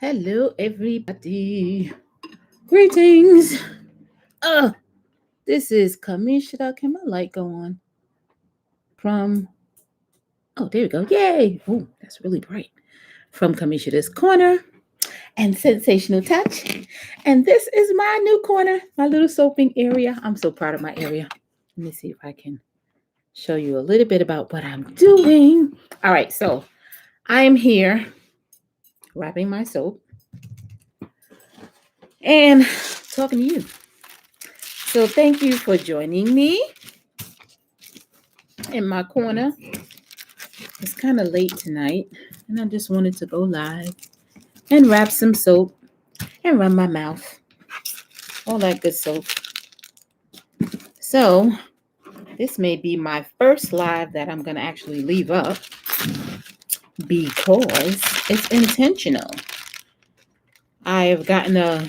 Hello, everybody. Greetings. Uh, this is Kamisha. Can my light go on? From there we go. Yay! Oh, that's really bright. From Kamisha's Corner and Sensational Touch. And this is my new corner, my little soaping area. I'm so proud of my area. Let me see if I can show you a little bit about what I'm doing. All right, so I am here wrapping my soap and talking to you. So thank you for joining me in my corner. It's kind of late tonight, and I just wanted to go live and wrap some soap and run my mouth. All that good soap. So this may be my first live that I'm going to actually leave up because it's intentional. I have gotten a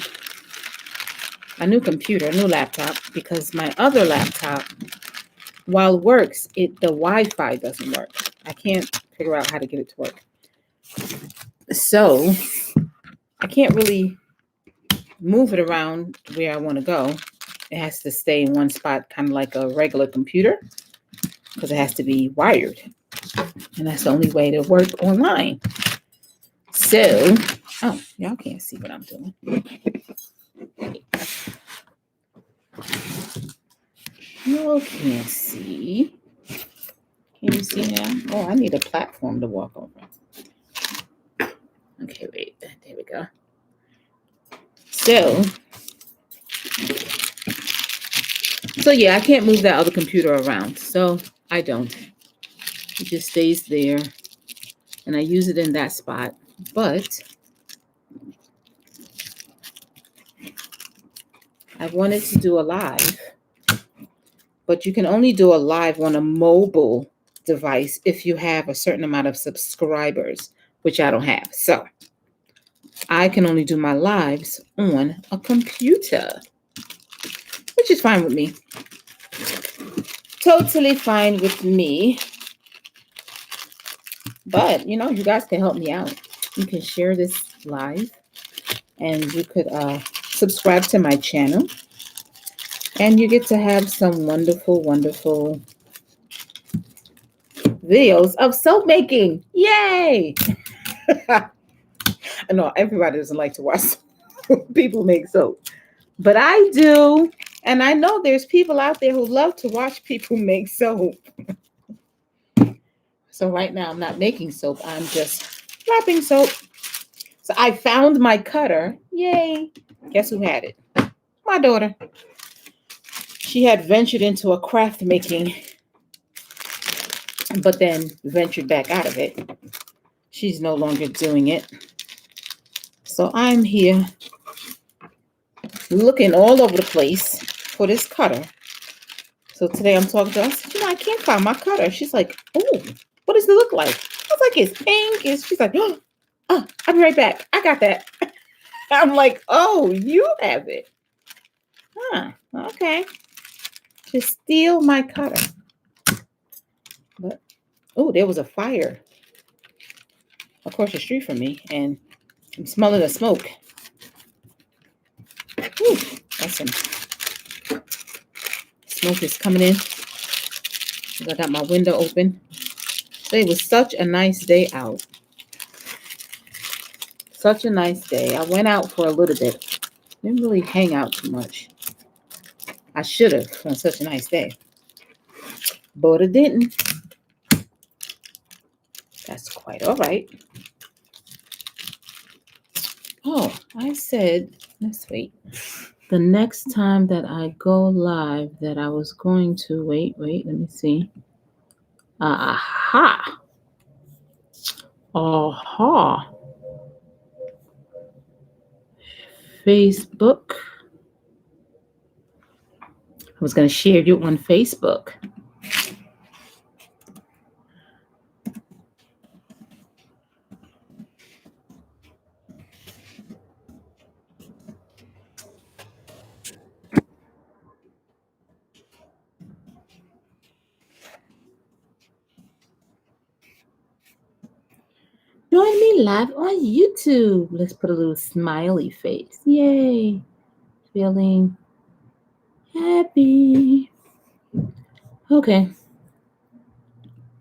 new computer, a new laptop, because my other laptop, while it works, the Wi-Fi doesn't work. I can't figure out how to get it to work. So I can't really move it around where I want to go. It has to stay in one spot, kind of like a regular computer, because it has to be wired. And that's the only way to work online. So, y'all can't see what I'm doing. Y'all can't see. Can you see now? Oh, I need a platform to walk over. Okay, wait. There we go. So yeah, I can't move that other computer around. So I don't. It just stays there. And I use it in that spot. But I wanted to do a live. But you can only do a live on a mobile device if you have a certain amount of subscribers, which I don't have. So I can only do my lives on a computer, which is fine with me. Totally fine with me. But, you guys can help me out. You can share this live and you could subscribe to my channel. And you get to have some wonderful, wonderful videos of soap making. Yay! I know everybody doesn't like to watch people make soap, but I do. And I know there's people out there who love to watch people make soap. So right now I'm not making soap. I'm just wrapping soap. So I found my cutter. Yay. Guess who had it? My daughter. She had ventured into a craft making, but then ventured back out of it. She's no longer doing it. So I'm here looking all over the place for this cutter. So today I'm talking to her. I said, I can't find my cutter. She's like, oh, what does it look like? I was like, it's pink. She's like, oh, I'll be right back. I got that. I'm like, oh, you have it. Huh, okay. To steal my cutter. But, oh, there was a fire across the street from me, and I'm smelling the smoke. Whew, that's some smoke is coming in. I got my window open. Today was such a nice day out. Such a nice day. I went out for a little bit. Didn't really hang out too much. I should have on such a nice day. But I didn't. That's quite all right. Oh, I said, let's wait. The next time that I go live that I was going to, wait, let me see. Aha. Facebook. I was going to share you on Facebook. Join me live on YouTube. Let's put a little smiley face. Yay. Feeling happy. Okay.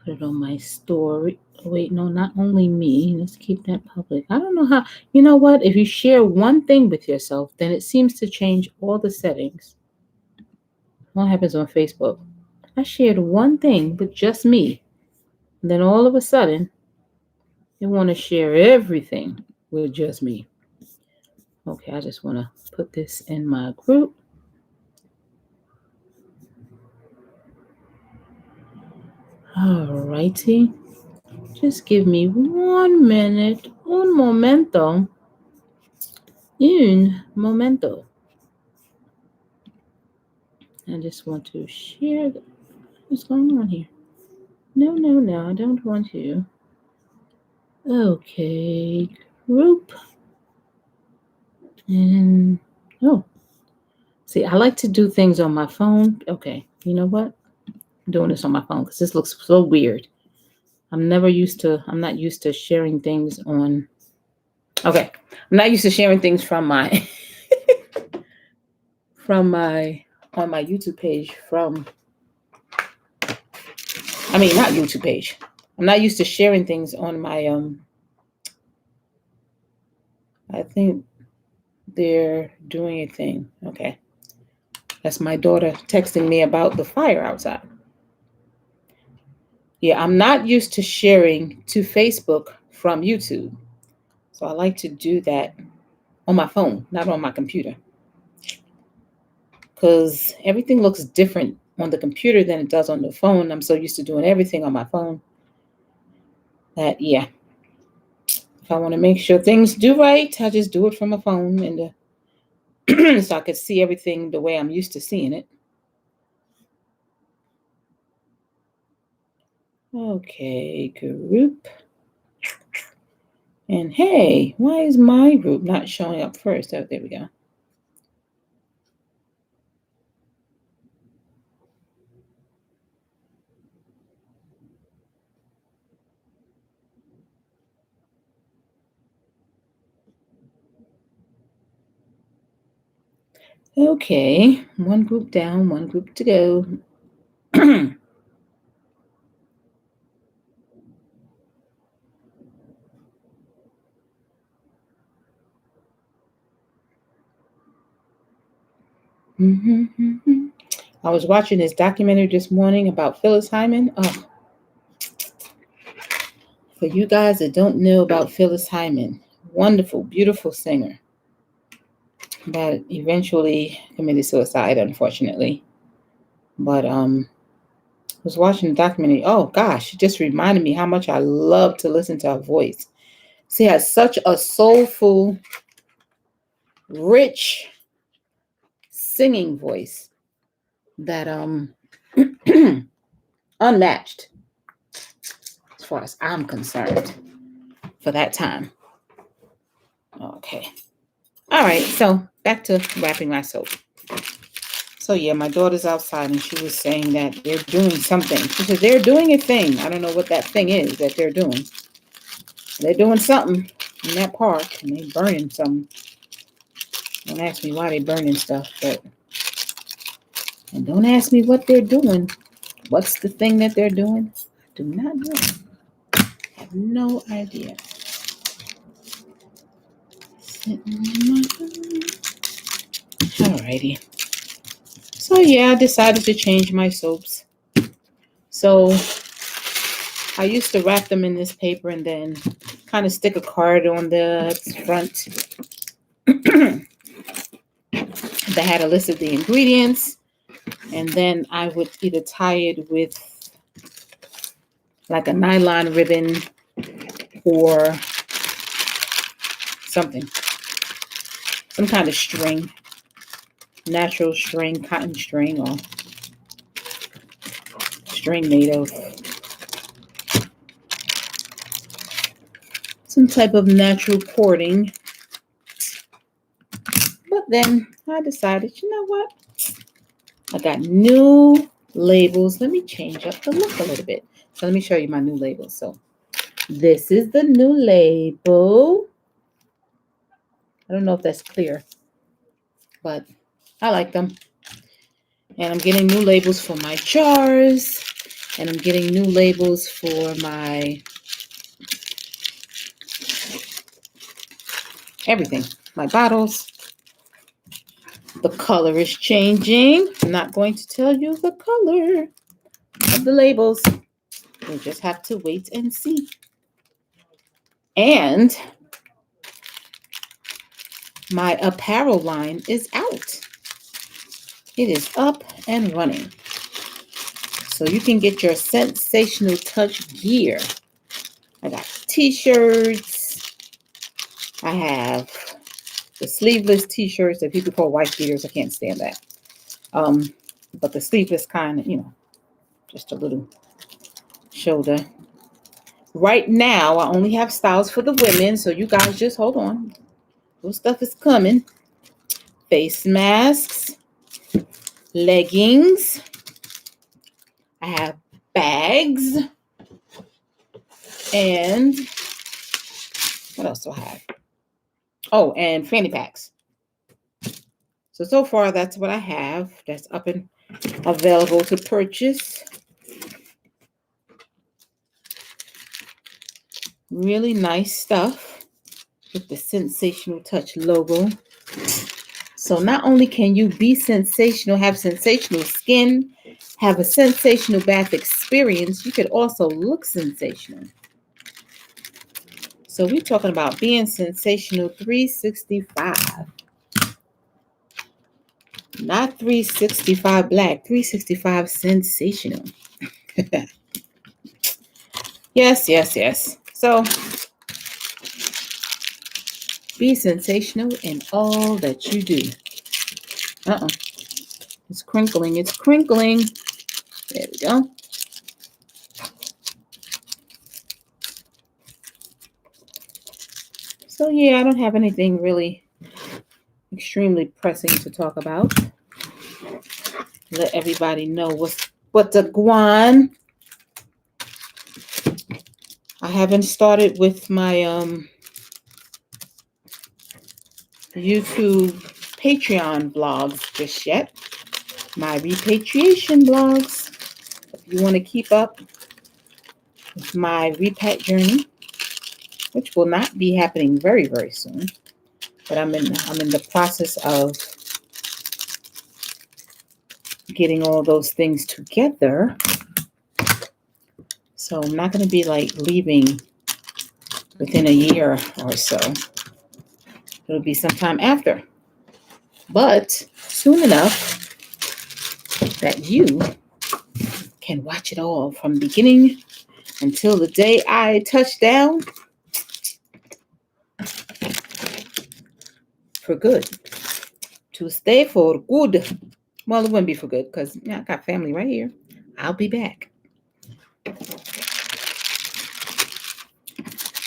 Put it on my story. Wait, no, not only me. Let's keep that public. I don't know how. You know what? If you share one thing with yourself, then it seems to change all the settings. What happens on Facebook? I shared one thing with just me. And then all of a sudden, they want to share everything with just me. Okay, I just want to put this in my group. Alrighty. Just give me 1 minute. Un momento. Un momento. I just want to share. What's going on here? No, I don't want to. Okay, group. And, oh. See, I like to do things on my phone. Okay, you know what? I'm doing this on my phone because this looks so weird. I'm not used to sharing things on. Okay, I'm not used to sharing things from my on my YouTube page not YouTube page. I'm not used to sharing things on my I think they're doing a thing. Okay. That's my daughter texting me about the fire outside. Yeah, I'm not used to sharing to Facebook from YouTube. So I like to do that on my phone, not on my computer. Because everything looks different on the computer than it does on the phone. I'm so used to doing everything on my phone that, yeah. If I want to make sure things do right, I just do it from my phone and so I could see everything the way I'm used to seeing it. Okay, group. And hey, why is my group not showing up first? Oh, there we go. Okay, one group down, one group to go. I was watching this documentary this morning about Phyllis Hyman. Oh, for you guys that don't know about Phyllis Hyman, wonderful, beautiful singer that eventually committed suicide, unfortunately. But was watching the documentary. Oh gosh, it just reminded me how much I love to listen to her voice. She has such a soulful, rich singing voice that unmatched as far as I'm concerned for that time. Okay. All right, so back to wrapping my soap. So yeah, my daughter's outside and she was saying that they're doing something. She said they're doing a thing. I don't know what that thing is that they're doing. They're doing something in that park and they're burning something. Don't ask me why they're burning stuff, and don't ask me what they're doing. What's the thing that they're doing? I do not know. I have no idea. Alrighty. So yeah, I decided to change my soaps. So I used to wrap them in this paper and then kind of stick a card on the front that had a list of the ingredients. And then I would either tie it with like a nylon ribbon or something. Some kind of string. Natural string, cotton string, or string made of some type of natural cording. But then I decided, you know what? I got new labels. Let me change up the look a little bit. So let me show you my new labels. So This is the new label. I don't know if that's clear, but I like them. And I'm getting new labels for my jars. And I'm getting new labels for my everything. My bottles. The color is changing. I'm not going to tell you the color of the labels. You just have to wait and see. And my apparel line is out. It is up and running. So you can get your Sensational Touch gear. I got t-shirts. I have the sleeveless t-shirts that people call wife beaters. I can't stand that. But the sleeveless kind, just a little shoulder. Right now, I only have styles for the women, so you guys just hold on. Those stuff is coming. Face masks, leggings. I have bags. And what else do I have? Oh, and fanny packs. So far, that's what I have. That's up and available to purchase. Really nice stuff with the Sensational Touch logo. So not only can you be sensational, have sensational skin, have a sensational bath experience, you could also look sensational. So we're talking about being sensational 365. Not 365 black, 365 sensational. Yes. So be sensational in all that you do. It's crinkling. There we go. So yeah, I don't have anything really extremely pressing to talk about. Let everybody know what's a guan. I haven't started with my YouTube Patreon vlogs just yet. My repatriation vlogs. If you want to keep up with my repat journey, which will not be happening very, very soon. But I'm in the process of getting all those things together. So I'm not going to be like leaving within a year or so. It'll be sometime after. But soon enough that you can watch it all from beginning until the day I touch down for good. To stay for good. Well, it wouldn't be for good because I got family right here. I'll be back.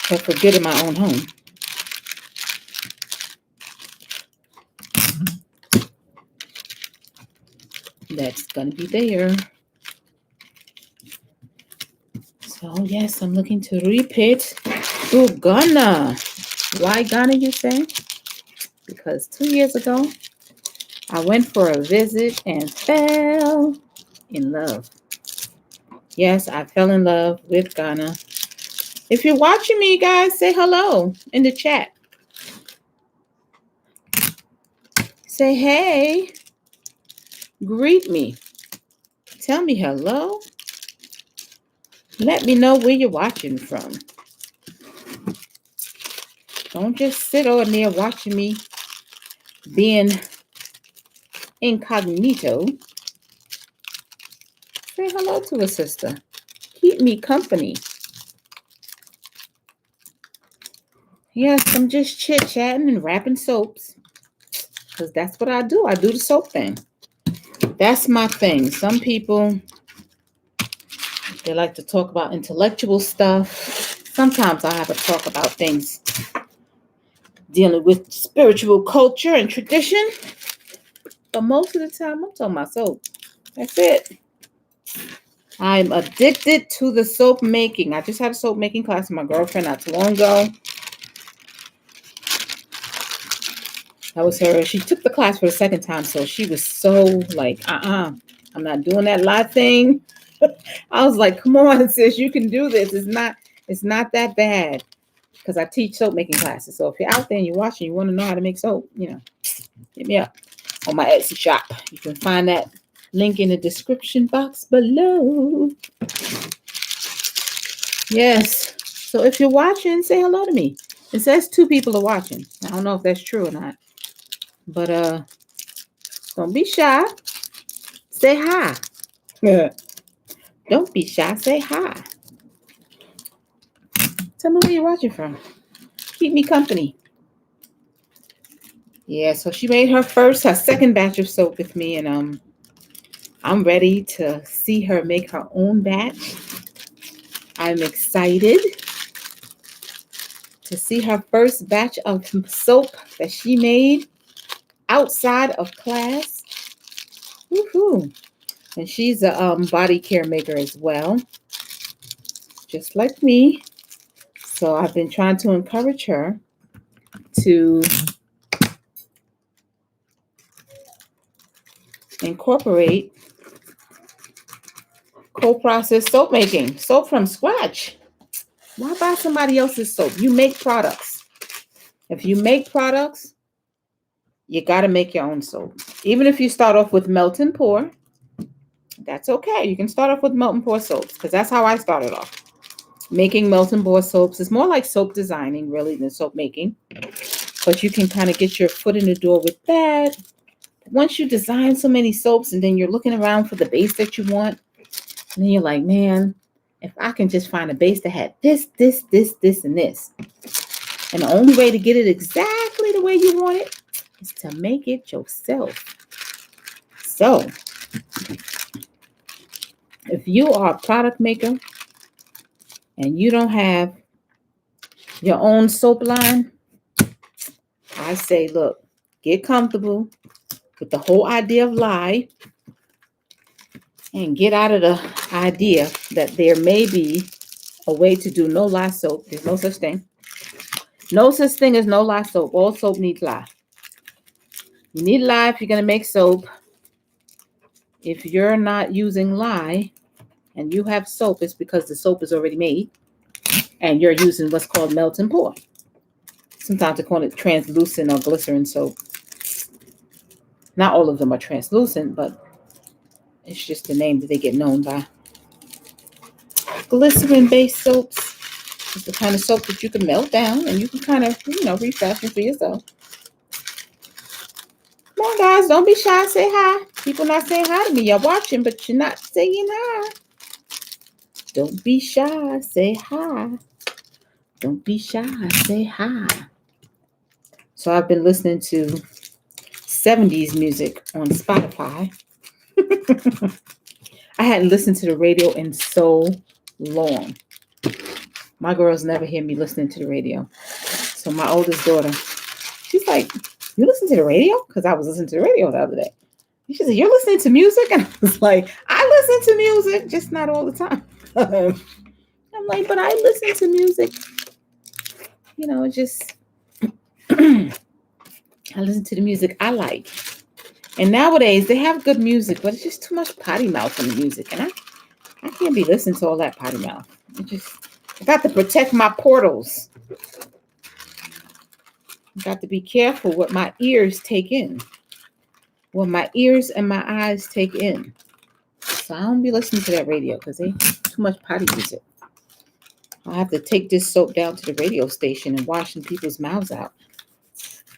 But for good in my own home. That's going to be there. So, yes, I'm looking to repeat to Ghana. Why Ghana, you say? Because 2 years ago, I went for a visit and fell in love. Yes, I fell in love with Ghana. If you're watching me, guys, say hello in the chat. Say hey. Greet me. Tell me hello. Let me know where you're watching from. Don't just sit over there watching me being incognito. Say hello to a sister. Keep me company. Yes, I'm just chit-chatting and wrapping soaps. Because that's what I do. I do the soap thing. That's my thing. Some people, they like to talk about intellectual stuff. Sometimes I have to talk about things dealing with spiritual culture and tradition. But most of the time, I'm talking about soap. That's it. I'm addicted to the soap making. I just had a soap making class with my girlfriend not too long ago. That was her. She took the class for the second time, so she was so like, I'm not doing that live thing. I was like, come on, sis, you can do this. It's not that bad. Because I teach soap making classes. So if you're out there and you're watching, you want to know how to make soap, hit me up on my Etsy shop. You can find that link in the description box below. Yes. So if you're watching, say hello to me. It says 2 people are watching. I don't know if that's true or not. But don't be shy. Say hi. Don't be shy. Say hi. Tell me where you're watching from. Keep me company. Yeah, so she made her second batch of soap with me, and I'm ready to see her make her own batch. I'm excited to see her first batch of soap that she made outside of class. Woohoo! And she's a body care maker as well, just like me. So I've been trying to encourage her to incorporate co-processed soap making, soap from scratch. Why buy somebody else's soap? You make products. If you make products, you got to make your own soap. Even if you start off with melt and pour, that's okay. You can start off with melt and pour soaps because that's how I started off. Making melt and pour soaps is more like soap designing, really, than soap making. But you can kind of get your foot in the door with that. Once you design so many soaps and then you're looking around for the base that you want, and then you're like, man, if I can just find a base that had this, and this. And the only way to get it exactly the way you want it is to make it yourself. So, if you are a product maker and you don't have your own soap line, I say, look, get comfortable with the whole idea of lye and get out of the idea that there may be a way to do no lye soap. There's no such thing. No such thing as no lye soap. All soap needs lye. You need lye if you're going to make soap. If you're not using lye and you have soap, it's because the soap is already made and you're using what's called melt and pour. Sometimes they call it translucent or glycerin soap. Not all of them are translucent, but it's just the name that they get known by. Glycerin-based soaps is the kind of soap that you can melt down and you can kind of, refashion for yourself. Come on, guys, don't be shy. Say hi. People not saying hi to me. You're watching, but you're not saying hi. Don't be shy. Say hi. Don't be shy. Say hi. So I've been listening to 70s music on Spotify. I hadn't listened to the radio in so long. My girls never hear me listening to the radio. So my oldest daughter, she's like, you listen to the radio? Because I was listening to the radio the other day. She said, you're listening to music? And I was like, I listen to music, just not all the time. I'm like, but I listen to music. Just I listen to the music I like. And nowadays they have good music, but it's just too much potty mouth in the music. And I can't be listening to all that potty mouth. I got to protect my portals. I got to be careful what my ears take in. What my ears and my eyes take in. So I don't be listening to that radio because they too much potty music. I have to take this soap down to the radio station and wash people's mouths out.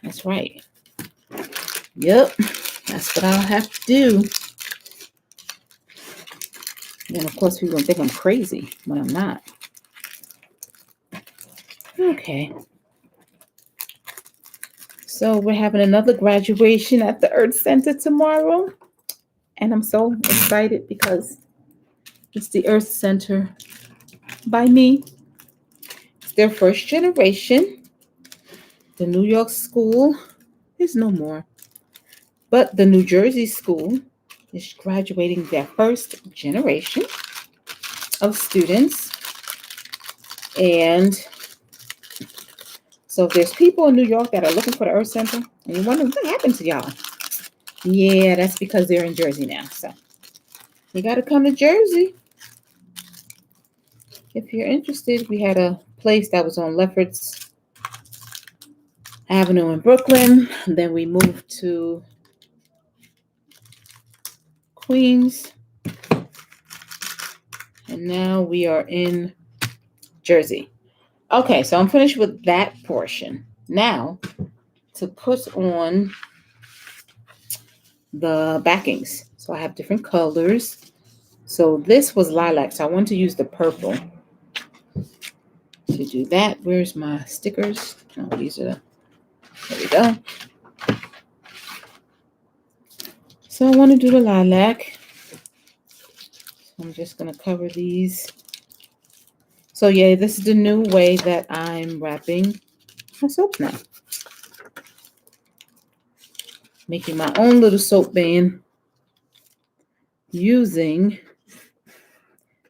That's right. Yep. That's what I'll have to do. And of course, people think I'm crazy when I'm not. Okay. So we're having another graduation at the Earth Center tomorrow. And I'm so excited because it's the Earth Center by me. It's their first generation. The New York school is no more. But the New Jersey school is graduating their first generation. of students. And so if there's people in New York that are looking for the Earth Center and you wonder what happened to y'all, yeah, that's because they're in Jersey now. So you got to come to Jersey if you're interested. We had a place that was on Lefferts Avenue in Brooklyn. Then we moved to Queens. And now we are in Jersey. Okay, so I'm finished with that portion. Now, to put on the backings. So I have different colors. So this was lilac, so I wanted to use the purple to do that. Where's my stickers? Oh, these are the, there we go. So I want to do the lilac. So I'm just going to cover these. So yeah, this is the new way that I'm wrapping my soap now. Making my own little soap band using,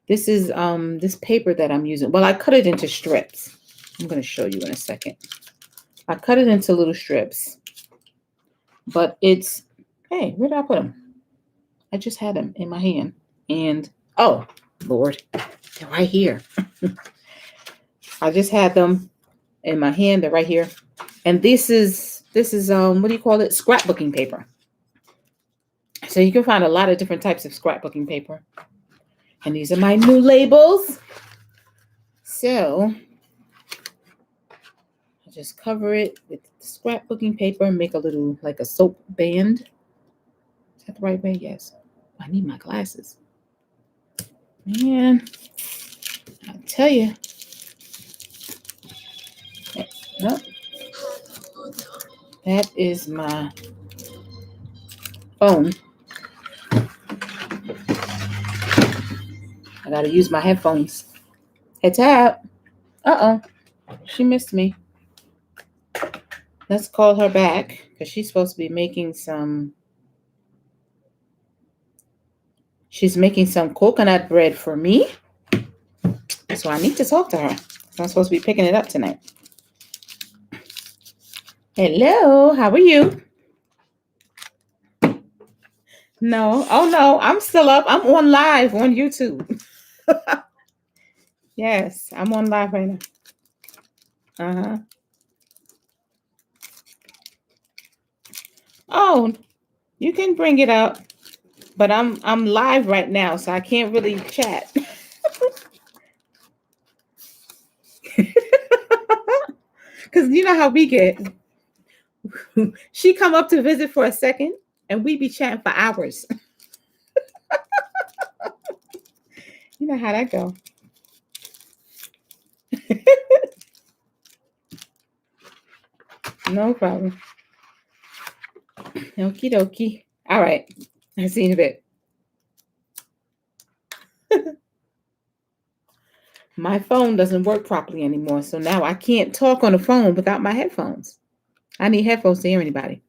this is this paper that I'm using. Well, I cut it into strips. I'm going to show you in a second. I cut it into little strips, but it's, hey, where did I put them? I just had them in my hand, and oh Lord, they're right here. I just had them in my hand. They're right here, and this is what do you call it? Scrapbooking paper. So you can find a lot of different types of scrapbooking paper, and these are my new labels. So I just cover it with scrapbooking paper and make a little, like a soap band. Is that the right way? Yes. I need my glasses. Man, I tell you. Nope. That is my phone. I gotta use my headphones. Hey, Tab. Uh-oh. She missed me. Let's call her back because she's supposed to be making some. She's making some coconut bread for me. So I need to talk to her. So I'm supposed to be picking it up tonight. Hello, how are you? No, oh no, I'm still up. I'm on live on YouTube. Yes, I'm on live right now. Uh-huh. Oh, you can bring it up, but I'm live right now, so I can't really chat. Because you know how we get. She come up to visit for a second, and we be chatting for hours. You know how that go. No problem. Okie dokie. All right. I'll see you in a bit. My phone doesn't work properly anymore, so now I can't talk on the phone without my headphones. I need headphones to hear anybody.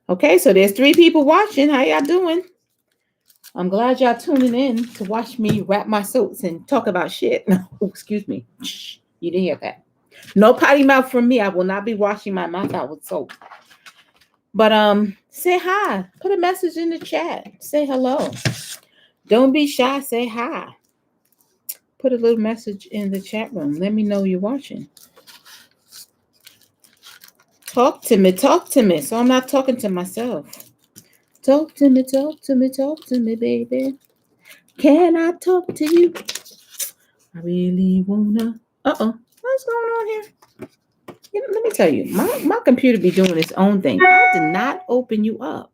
Okay, so there's 3 people watching. How y'all doing? I'm glad y'all tuning in to watch me wrap my soaps and talk about shit. Oh, excuse me. Shh, you didn't hear that. No potty mouth from me. I will not be washing my mouth out with soap. But say hi. Put a message in the chat. Say hello. Don't be shy. Say hi. Put a little message in the chat room. Let me know you're watching. Talk to me. Talk to me. So I'm not talking to myself. Talk to me. Talk to me. Talk to me, baby. Can I talk to you? I really wanna. Uh-oh. What's going on here? You know, let me tell you, my computer be doing its own thing. I did not open you up.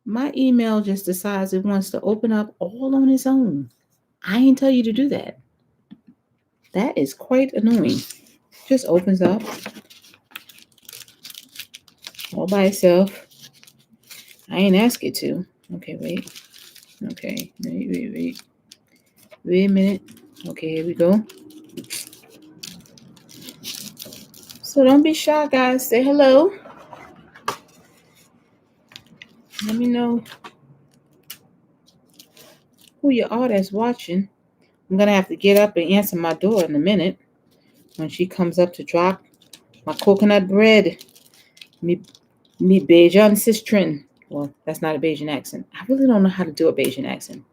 My email just decides it wants to open up all on its own. I ain't tell you to do that. That is quite annoying. Just opens up all by itself. I ain't ask it to. Okay, wait. Okay, wait. Wait a minute. Okay, here we go. So don't be shy, guys. Say hello. Let me know who you are that's watching. I'm going to have to get up and answer my door in a minute when she comes up to drop my coconut bread. Me Bajan Sistrin. Well, that's not a Bajan accent. I really don't know how to do a Bajan accent.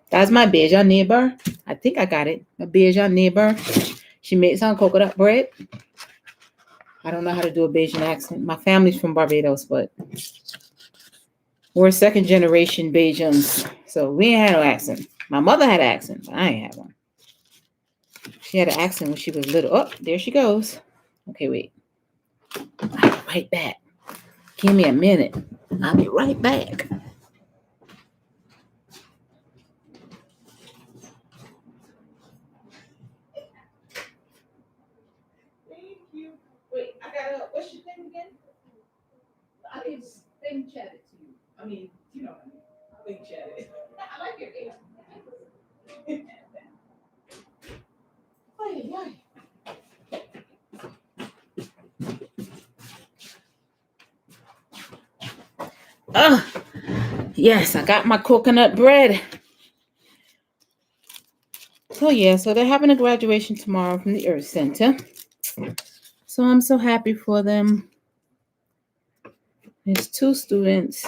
That's my Bajan neighbor. I think I got it. My Bajan neighbor. She made some coconut bread. I don't know how to do a Bajan accent. My family's from Barbados, but we're second generation Bajans. So we ain't had no accent. My mother had an accent, but I ain't had one. She had an accent when she was little. Oh, there she goes. Okay, wait. I'll be right back. Give me a minute. I'll be right back. Thank you. Wait, I gotta. What's your name again? I can thing chat it to you. I mean, you know what I mean. Thing chat it. I like your name. Oh, yes, I got my coconut bread. So yeah, so they're having a graduation tomorrow from the Earth Center. So I'm so happy for them. There's 2 students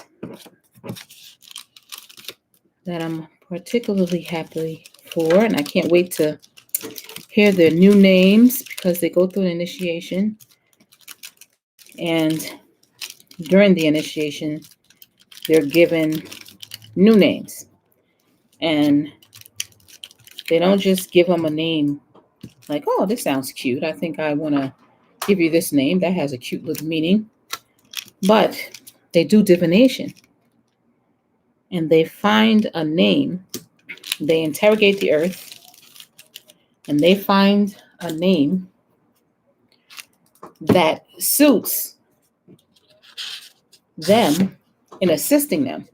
that I'm particularly happy for, and I can't wait to hear their new names because they go through an initiation. And during the initiation, they're given new names. And they don't just give them a name like, oh, this sounds cute. I think I want to give you this name that has a cute little meaning. But they do divination. And they find a name. They interrogate the earth. And they find a name that suits them in assisting them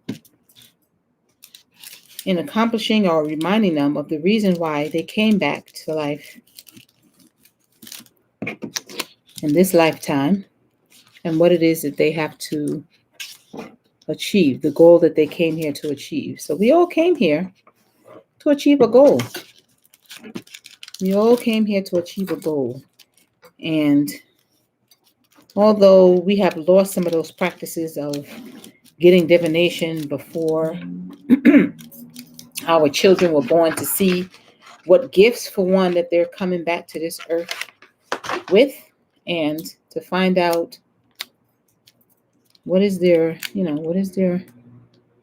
in accomplishing or reminding them of the reason why they came back to life in this lifetime and what it is that they have to achieve, the goal that they came here to achieve. So we all came here to achieve a goal. We all came here to achieve a goal. And although we have lost some of those practices of getting divination before our children were born to see what gifts, for one, that they're coming back to this earth with, and to find out what is their, what is their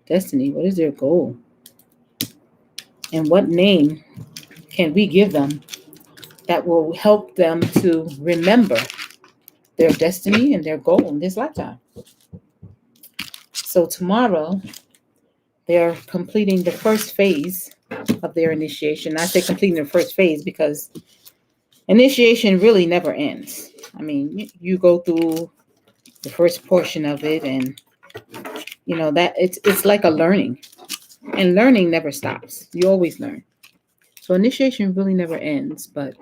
destiny, what is their goal, and what name can we give them that will help them to remember their destiny and their goal in this lifetime. So tomorrow, they're completing the first phase of their initiation. I say completing the first phase because initiation really never ends. I mean, you go through the first portion of it, and that it's like a learning, and learning never stops. You always learn. So initiation really never ends, but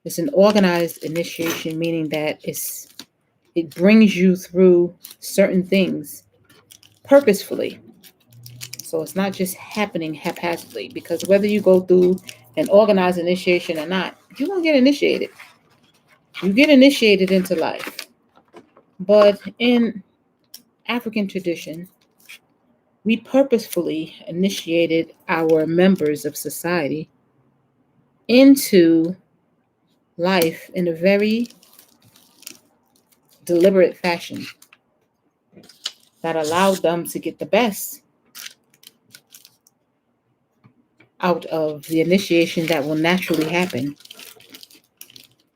it's an organized initiation, meaning that it brings you through certain things purposefully. So it's not just happening haphazardly, because whether you go through an organized initiation or not, you're going to get initiated. You get initiated into life. But in African tradition, we purposefully initiated our members of society into life in a very deliberate fashion that allowed them to get the best out of the initiation that will naturally happen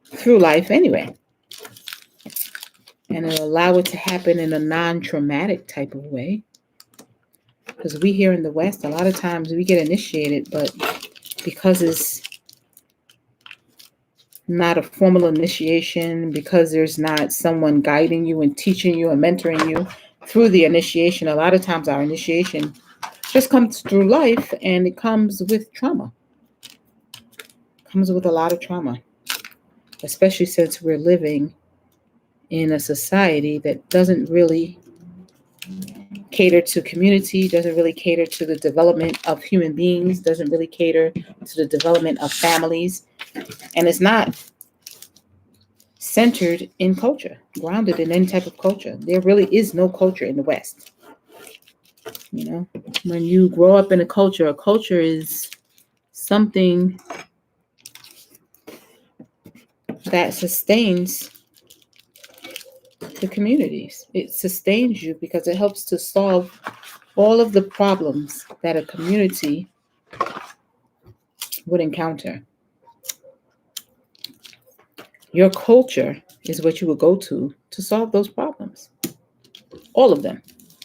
through life anyway. And it'll allow it to happen in a non-traumatic type of way. Because we here in the West, a lot of times we get initiated, but because it's not a formal initiation, because there's not someone guiding you and teaching you and mentoring you through the initiation, a lot of times our initiation just comes through life, and it comes with trauma. It comes with a lot of trauma, especially since we're living in a society that doesn't really cater to community, doesn't really cater to the development of human beings, doesn't really cater to the development of families, and it's not centered in culture, grounded in any type of culture. There really is no culture in the West. You know, when you grow up in a culture is something that sustains the communities. It sustains you because it helps to solve all of the problems that a community would encounter. Your culture is what you would go to solve those problems. All of them,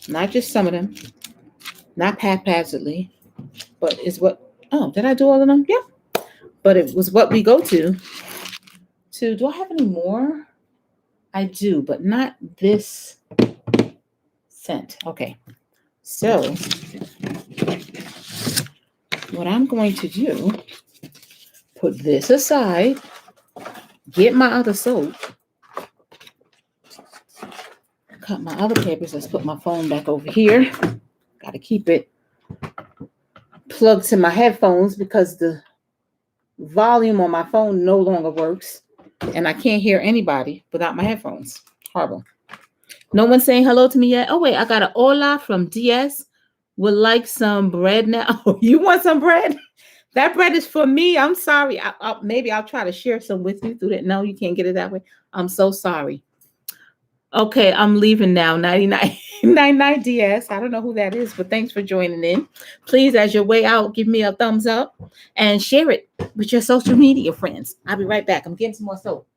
not just some of them, not haphazardly, but is what, oh, did I do all of them? Yeah. But it was what we go to, do I have any more? I do, but not this scent. Okay. So what I'm going to do, put this aside, get my other soap, cut my other papers. Let's put my phone back over here. Got to keep it plugged to my headphones because the volume on my phone no longer works and I can't hear anybody without my headphones. Horrible. No one's saying hello to me yet. Oh, wait, I got an hola from DS. Would like some bread now. Oh, you want some bread? That bread is for me. I'm sorry. Maybe I'll try to share some with you through that. No, you can't get it that way. I'm so sorry. Okay, I'm leaving now. 99 DS. I don't know who that is, but thanks for joining in. Please, as your way out, give me a thumbs up and share it with your social media friends. I'll be right back. I'm getting some more soap.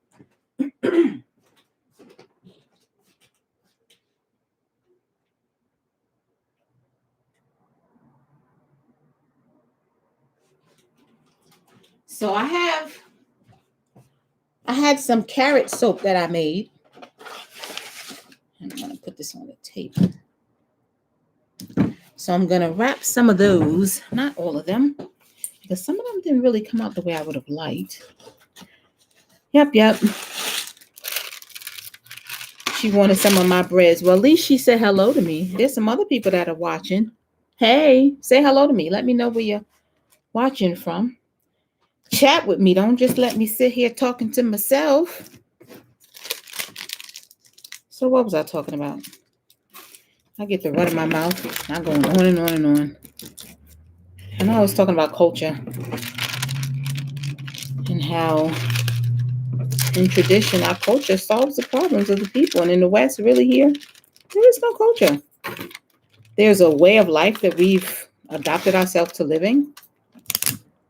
So I had some carrot soap that I made. I'm going to put this on the table. So I'm going to wrap some of those, not all of them, because some of them didn't really come out the way I would have liked. Yep. She wanted some of my breads. Well, at least she said hello to me. There's some other people that are watching. Hey, say hello to me. Let me know where you're watching from. Chat with me. Don't just let me sit here talking to myself. So what was I talking about? I get the run in my mouth. I'm going on and on and on. I know I was talking about culture and how in tradition our culture solves the problems of the people. And in the West, really here, there is no culture. There's a way of life that we've adopted ourselves to living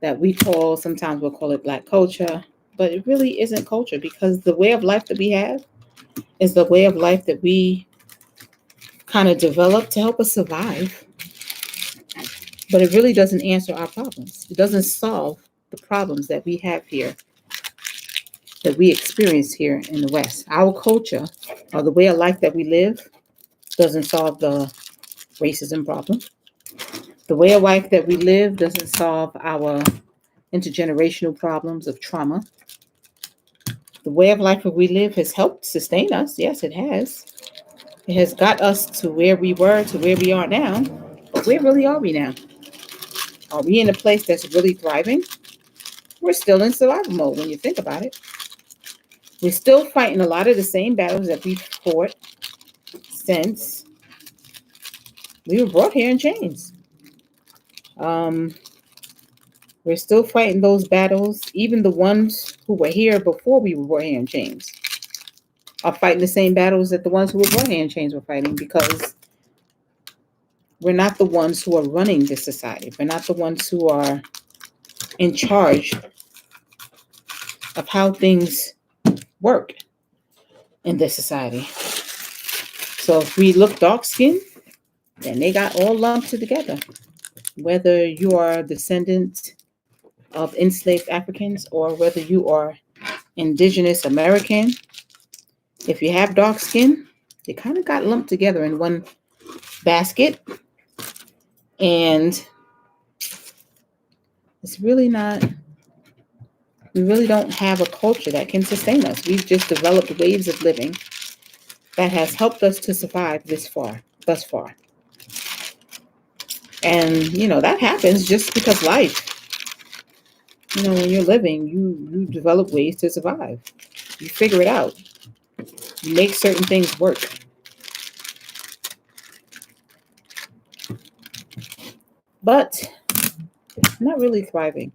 that we call, sometimes we'll call it Black culture, but it really isn't culture because the way of life that we have is the way of life that we kind of developed to help us survive. But it really doesn't answer our problems. It doesn't solve the problems that we have here, that we experience here in the West. Our culture, or the way of life that we live, doesn't solve the racism problem. The way of life that we live doesn't solve our intergenerational problems of trauma. The way of life that we live has helped sustain us. Yes, it has. It has got us to where we were, to where we are now. But where really are we now? Are we in a place that's really thriving? We're still in survival mode when you think about it. We're still fighting a lot of the same battles that we've fought since we were brought here in chains. We're still fighting those battles. Even the ones who were here before we were brought here in chains are fighting the same battles that the ones who were brought here in chains were fighting, because we're not the ones who are running this society. We're not the ones who are in charge of how things work in this society. So if we look dark-skinned, then they got all lumped together. Whether you are a descendant of enslaved Africans or whether you are indigenous American, if you have dark skin, they kind of got lumped together in one basket. And it's really not, we really don't have a culture that can sustain us. We've just developed ways of living that has helped us to survive thus far. And, that happens just because life. When you're living, you develop ways to survive. You figure it out. You make certain things work. But I'm not really thriving.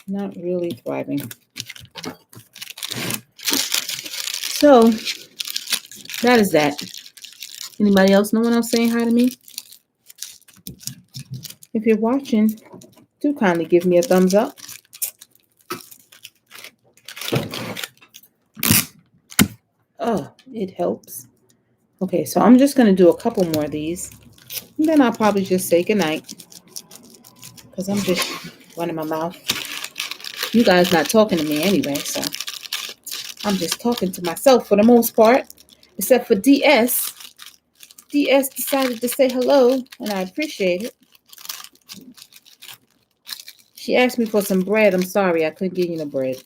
Not really thriving. So that is that. Anybody else? No one else saying hi to me? If you're watching, do kindly give me a thumbs up. Oh, it helps. Okay, so I'm just going to do a couple more of these. And then I'll probably just say goodnight. Because I'm just running my mouth. You guys not talking to me anyway, so I'm just talking to myself for the most part. Except for DS. DS decided to say hello, and I appreciate it. She asked me for some bread. I'm sorry, I couldn't give you no bread.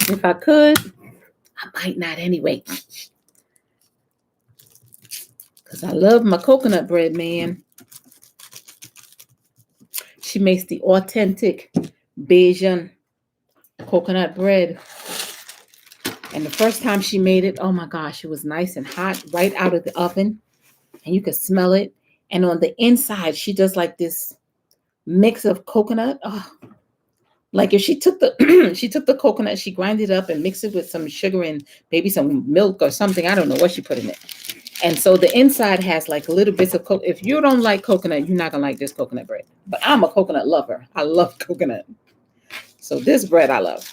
If I could, I might not anyway. Because I love my coconut bread, man. She makes the authentic Bajan coconut bread. And the first time she made it, oh my gosh, it was nice and hot right out of the oven. And you could smell it. And on the inside, she does like this mix of coconut. Oh, like if she took the she took the coconut, she grinded it up and mixed it with some sugar and maybe some milk or something. I don't know what she put in it. And so the inside has like little bits of coconut. If you don't like coconut, you're not gonna like this coconut bread. But I'm a coconut lover. I love coconut. So this bread I love.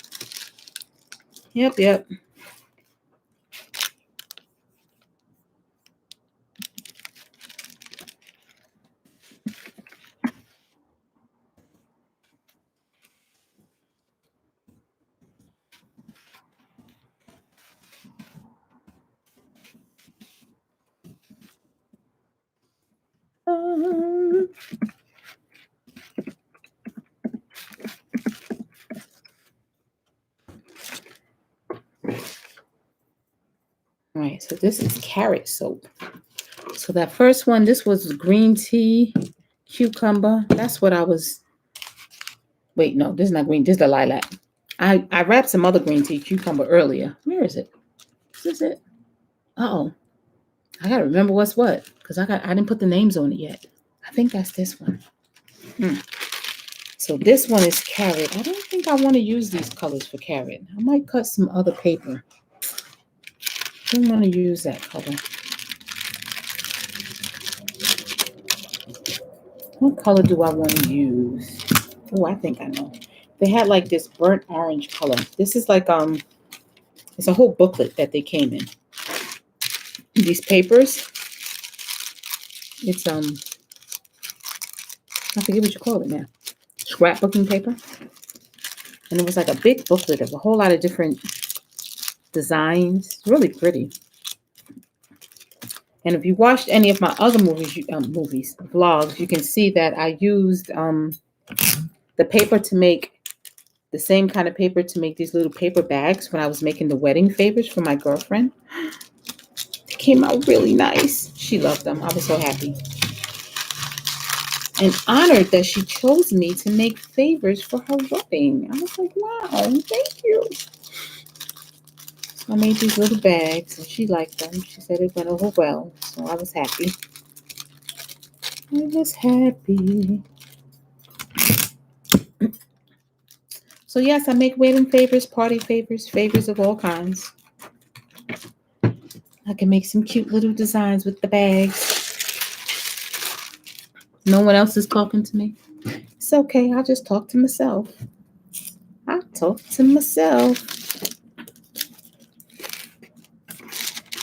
Yep. All right, so this is carrot soap. So that first one, this was green tea, cucumber. That's what I was. Wait, no, this is not green. This is the lilac. I wrapped some other green tea, cucumber earlier. Where is it? Is this it? Oh, I gotta remember what's what because I didn't put the names on it yet. I think that's this one. So this one is carrot. I don't think I want to use these colors for carrot. I might cut some other paper. I don't want to use that color. What color do I want to use? Oh, I think I know. They had like this burnt orange color. This is like it's a whole booklet that they came in. These papers. It's I forget what you call it now. Scrapbooking paper. And it was like a big booklet of a whole lot of different designs. Really pretty. And if you watched any of my other vlogs, you can see that I used the paper to make the same kind of paper to make these little paper bags when I was making the wedding favors for my girlfriend. They came out really nice. She loved them. I was so happy. And honored that she chose me to make favors for her wedding. I was like, wow, thank you. So I made these little bags and she liked them. She said it went over well. So I was happy. I was happy. So yes, I make wedding favors, party favors, favors of all kinds. I can make some cute little designs with the bags. No one else is talking to me. It's okay. I'll just talk to myself. I'll talk to myself.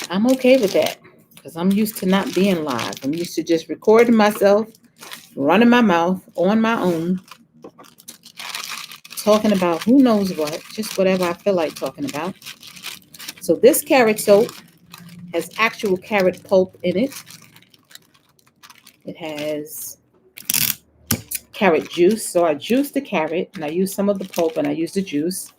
I'm okay with that because I'm used to not being live. I'm used to just recording myself, running my mouth on my own, talking about who knows what, just whatever I feel like talking about. So this carrot soap has actual carrot pulp in it. It has carrot juice. So I juice the carrot and I use some of the pulp and I use the juice.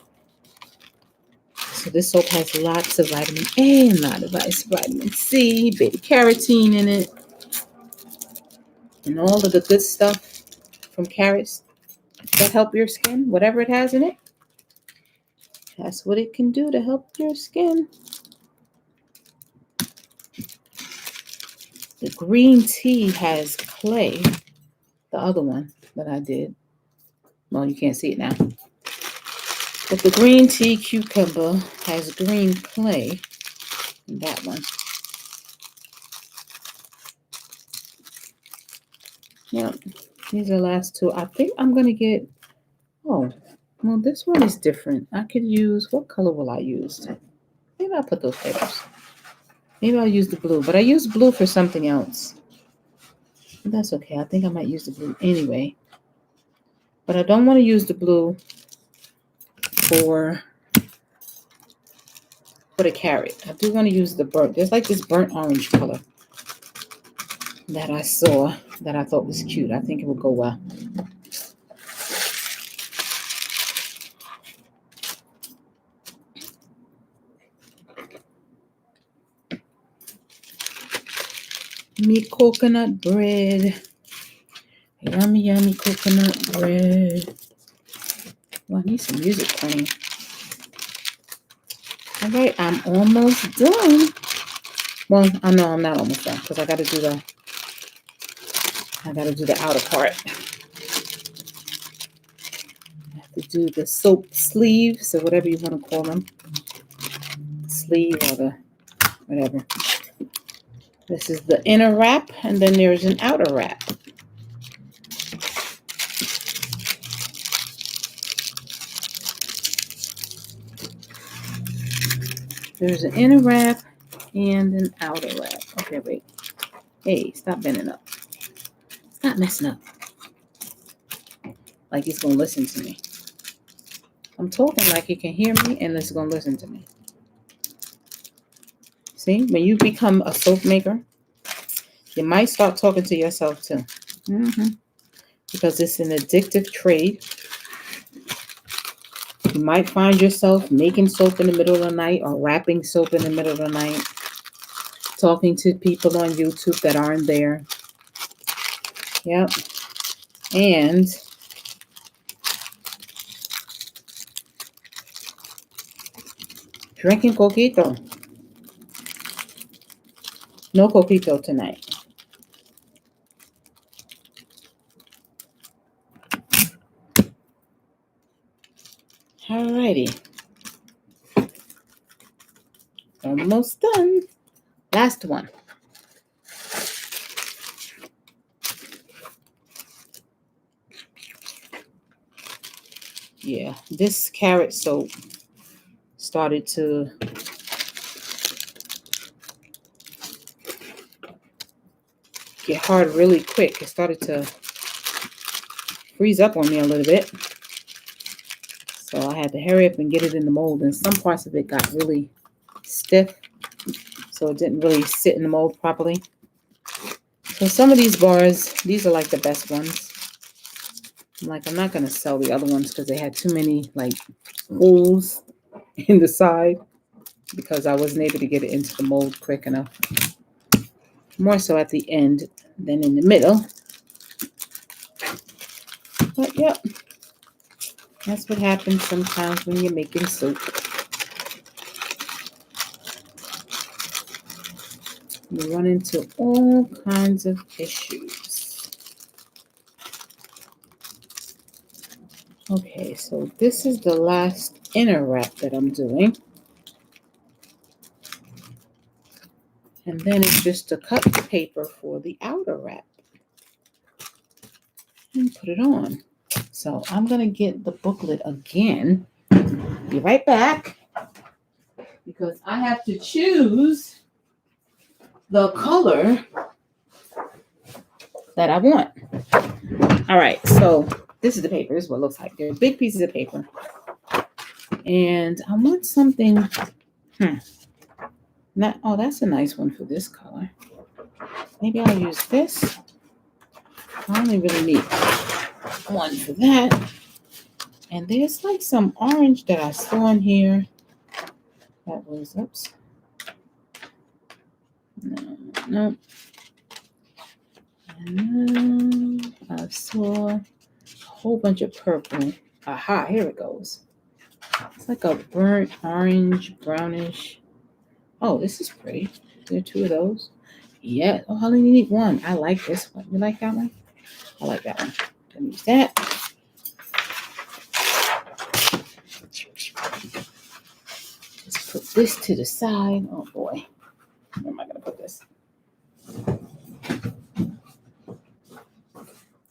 So this soap has lots of vitamin A and lots of vitamin C, beta carotene in it, and all of the good stuff from carrots that help your skin. Whatever it has in it, that's what it can do to help your skin. The green tea has clay, the other one that I did. Well, you can't see it now. But the green tea cucumber has green clay in that one. Yep, these are the last two. I think I'm going to get, well, this one is different. I could use, what color will I use? Maybe I'll put those papers. Maybe I'll use the blue, but I use blue for something else. But that's okay. I think I might use the blue anyway. But I don't want to use the blue for the carrot. I do want to use the burnt. There's like this burnt orange color that I saw that I thought was cute. I think it would go well. Me coconut bread. Yummy, yummy coconut bread. Well, I need some music playing. All right, I'm almost done. Well, I know I'm not almost done because I got to do the outer part. I have to do the soap sleeves or whatever you want to call them. Sleeve or the whatever. This is the inner wrap, and then there's an outer wrap. There's an inner wrap and an outer wrap. Okay, wait. Hey, stop bending up. Stop messing up. Like he's going to listen to me. I'm talking like he can hear me and it's going to listen to me. See, when you become a soap maker, you might start talking to yourself too. Because it's an addictive trade. You might find yourself making soap in the middle of the night or wrapping soap in the middle of the night. Talking to people on YouTube that aren't there. Yep. And drinking coquito. No coquito tonight. Alrighty. Almost done. Last one. Yeah, this carrot soap started to get hard really quick. It started to freeze up on me a little bit. So I had to hurry up and get it in the mold. And some parts of it got really stiff. So it didn't really sit in the mold properly. So some of these bars, these are like the best ones. I'm not going to sell the other ones because they had too many like holes in the side. Because I wasn't able to get it into the mold quick enough. More so at the end than in the middle. But yep. That's what happens sometimes when you're making soap. You run into all kinds of issues. Okay, so this is the last inner wrap that I'm doing. And then it's just to cut the paper for the outer wrap. And put it on. So I'm going to get the booklet again. Be right back. Because I have to choose the color that I want. All right. So this is the paper. This is what it looks like. They're big pieces of paper. And I want something. Oh, that's a nice one for this color. Maybe I'll use this. I only really need one for that. And there's like some orange that I saw in here. That was, oops. No. And I saw a whole bunch of purple. Aha, here it goes. It's like a burnt orange, brownish. Oh, this is pretty. There are two of those. Yeah. Oh, I only need one. I like this one. You like that one? I like that one. Let me use that. Let's put this to the side. Oh boy. Where am I going to put this?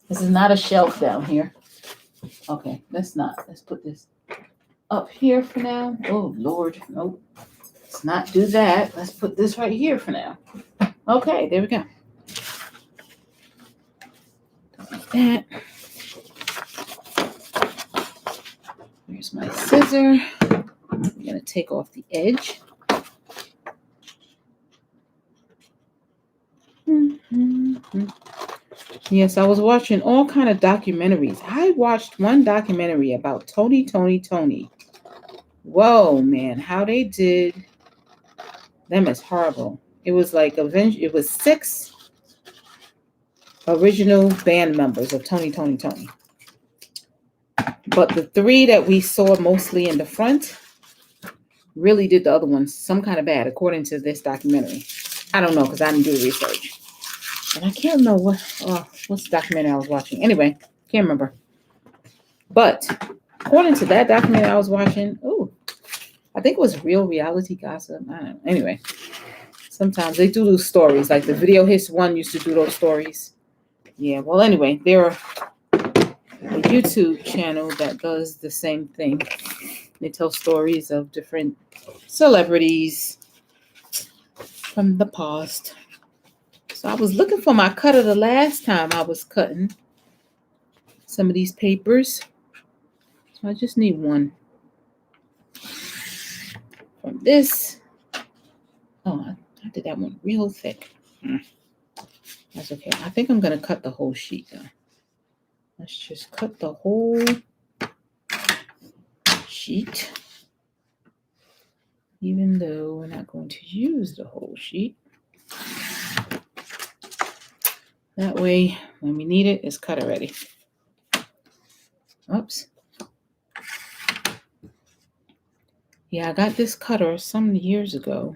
This is not a shelf down here. Okay, let's put this up here for now. Oh Lord, nope. Let's not do that. Let's put this right here for now. Okay, there we go. Like that. Here's my scissor. I'm going to take off the edge. Yes, I was watching all kind of documentaries. I watched one documentary about Tony. Whoa, man, how they did them is horrible. It was like it was 6 original band members of Tony. But the 3 that we saw mostly in the front really did the other ones some kind of bad, according to this documentary. I don't know, because I didn't do the research. And I can't remember what's the documentary I was watching. Anyway, can't remember. But according to that documentary I was watching, I think it was Real Reality Gossip. I don't know. Anyway, sometimes they do those stories. Like the Video Hits one used to do those stories. Yeah, well, anyway, they're a YouTube channel that does the same thing. They tell stories of different celebrities from the past. So I was looking for my cutter the last time I was cutting some of these papers. So I just need one. From this. Oh, I did that one real thick. That's okay. I think I'm going to cut the whole sheet though. Let's just cut the whole sheet. Even though we're not going to use the whole sheet. That way, when we need it, it's cut already. Oops. Yeah, I got this cutter some years ago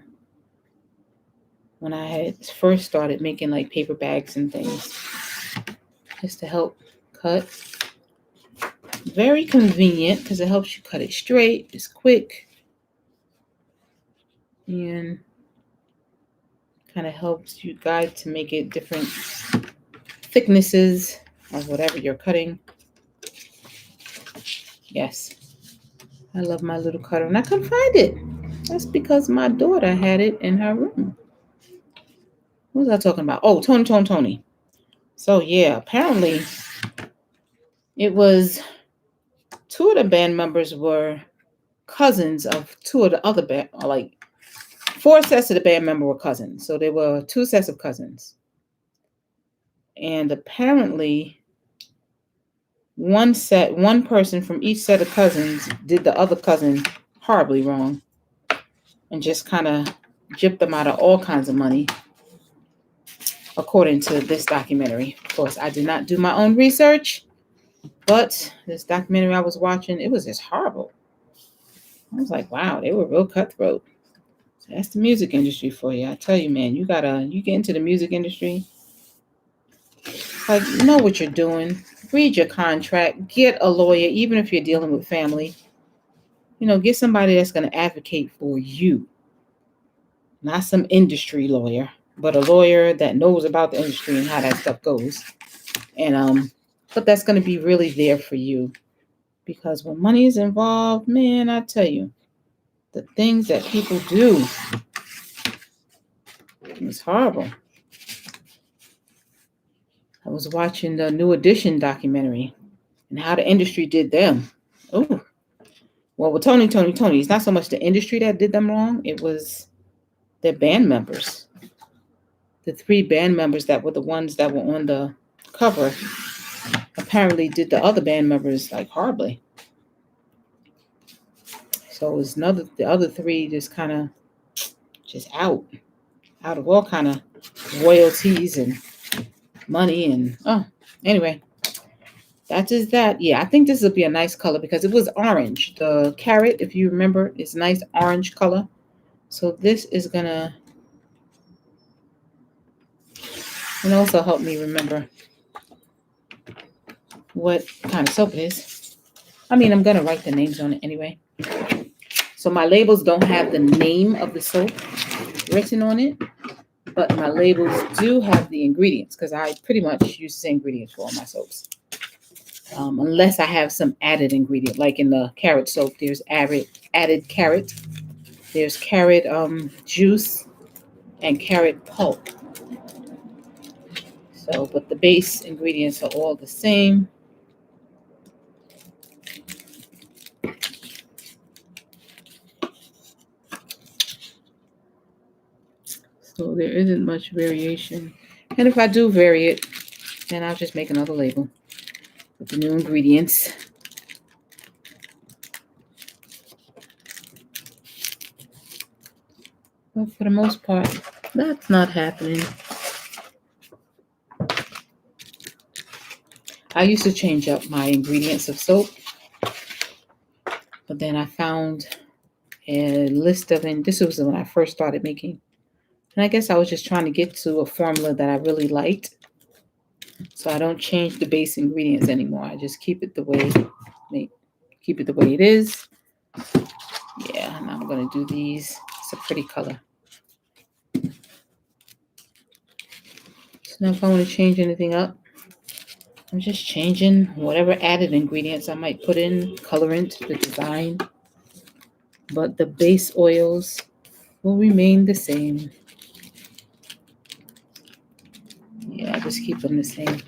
when I had first started making like paper bags and things. Just to help cut. Very convenient because it helps you cut it straight. It's quick. And kind of helps you guide to make it different thicknesses of whatever you're cutting. Yes. I love my little cutter, and I couldn't find it. That's because my daughter had it in her room. What was I talking about? Oh, Tony. So, yeah, apparently it was 2 of the band members were cousins of 2 of the other band, like 4 sets of the band member were cousins. So there were 2 sets of cousins. And apparently one person from each set of cousins did the other cousin horribly wrong and just kind of gypped them out of all kinds of money, according to this documentary. Of course, I did not do my own research, but this documentary I was watching, it was just horrible. I was like, wow, they were real cutthroat. So that's the music industry for you. I tell you, man, you get into the music industry, like, know what you're doing. Read your contract. Get a lawyer, even if you're dealing with family. Get somebody that's going to advocate for you. Not some industry lawyer, but a lawyer that knows about the industry and how that stuff goes. And but that's going to be really there for you. Because when money is involved, man, I tell you, the things that people do, it's horrible. I was watching the New Edition documentary and how the industry did them. Oh, well, with Tony, it's not so much the industry that did them wrong. It was their band members. The 3 band members that were the ones that were on the cover apparently did the other band members like horribly. So it's the other three just kind of just out of all kind of royalties and money and anyway, that is that. Yeah, I think this will be a nice color because it was orange. The carrot, if you remember, is nice orange color. So this is gonna and also help me remember what kind of soap it is. I mean, I'm gonna write the names on it anyway. So my labels don't have the name of the soap written on it, but my labels do have the ingredients because I pretty much use the same ingredients for all my soaps. Unless I have some added ingredient, like in the carrot soap, there's added carrot. There's carrot juice and carrot pulp. So, but the base ingredients are all the same. So there isn't much variation. And if I do vary it, then I'll just make another label with the new ingredients. But for the most part, that's not happening. I used to change up my ingredients of soap, but then I found a list of, and this was when I first started making. And I guess I was just trying to get to a formula that I really liked. So I don't change the base ingredients anymore. I just keep it the way it is. Yeah, and I'm going to do these. It's a pretty color. So now if I want to change anything up, I'm just changing whatever added ingredients I might put in, colorant, the design. But the base oils will remain the same. Yeah, I just keep them the same.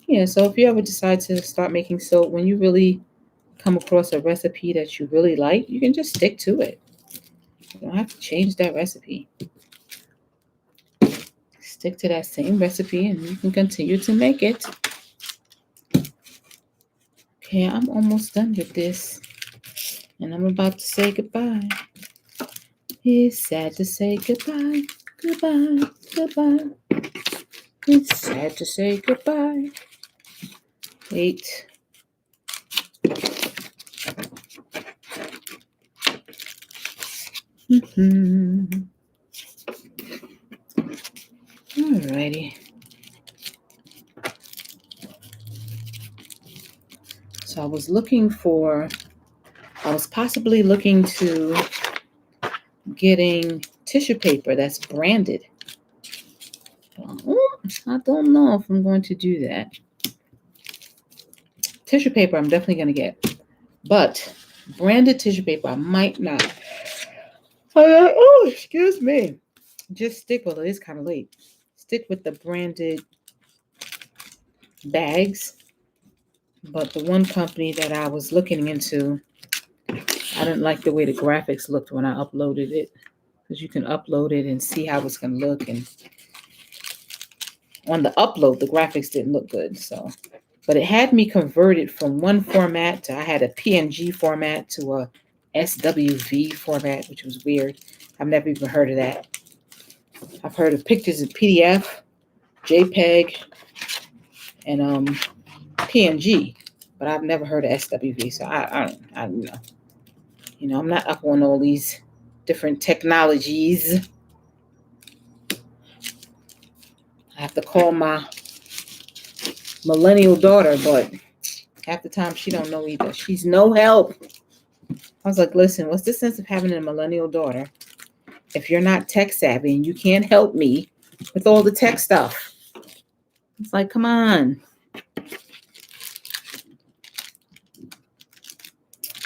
Yeah, so if you ever decide to start making soap, when you really come across a recipe that you really like, you can just stick to it. You don't have to change that recipe. Stick to that same recipe and you can continue to make it. Okay, I'm almost done with this. And I'm about to say goodbye. It's sad to say goodbye, goodbye, goodbye. It's sad to say goodbye. Wait. Alrighty. So I was possibly looking to getting tissue paper that's branded. I don't know if I'm going to do that. Tissue paper I'm definitely going to get. But branded tissue paper I might not. Oh, excuse me. Just stick, well, it is kind of late. Stick with the branded bags. But the one company that I was looking into, I didn't like the way the graphics looked when I uploaded it. Because you can upload it and see how it's going to look. And on the upload, the graphics didn't look good. So, but it had me converted from one format to, I had a PNG format to a SWV format, which was weird. I've never even heard of that. I've heard of pictures in PDF, JPEG, and PNG, but I've never heard of SWV. So I don't know. You know, I'm not up on all these different technologies. I have to call my millennial daughter, but half the time she don't know either. She's no help. I was like, listen, what's the sense of having a millennial daughter if you're not tech savvy and you can't help me with all the tech stuff? It's like, come on.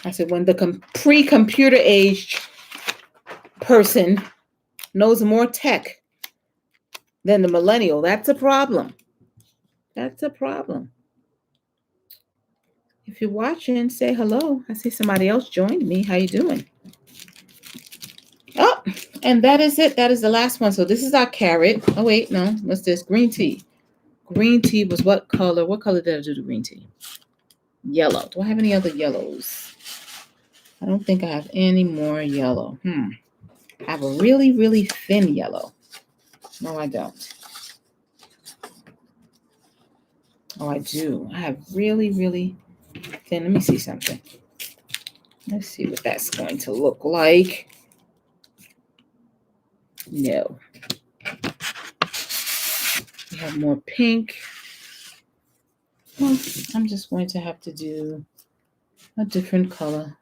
I said, when the pre-computer age person knows more tech than the millennial, that's a problem. That's a problem. If you're watching, say hello. I see somebody else joined me. How you doing? Oh, and that is it. That is the last one. So this is our carrot. Oh, wait, no. What's this? Green tea. Green tea was what color? What color did I do the green tea? Yellow. Do I have any other yellows? I don't think I have any more yellow. I have a really, really thin yellow. No, I don't. Oh, I do. I have really, really thin. Let me see something. Let's see what that's going to look like. No. We have more pink. Well, I'm just going to have to do a different color.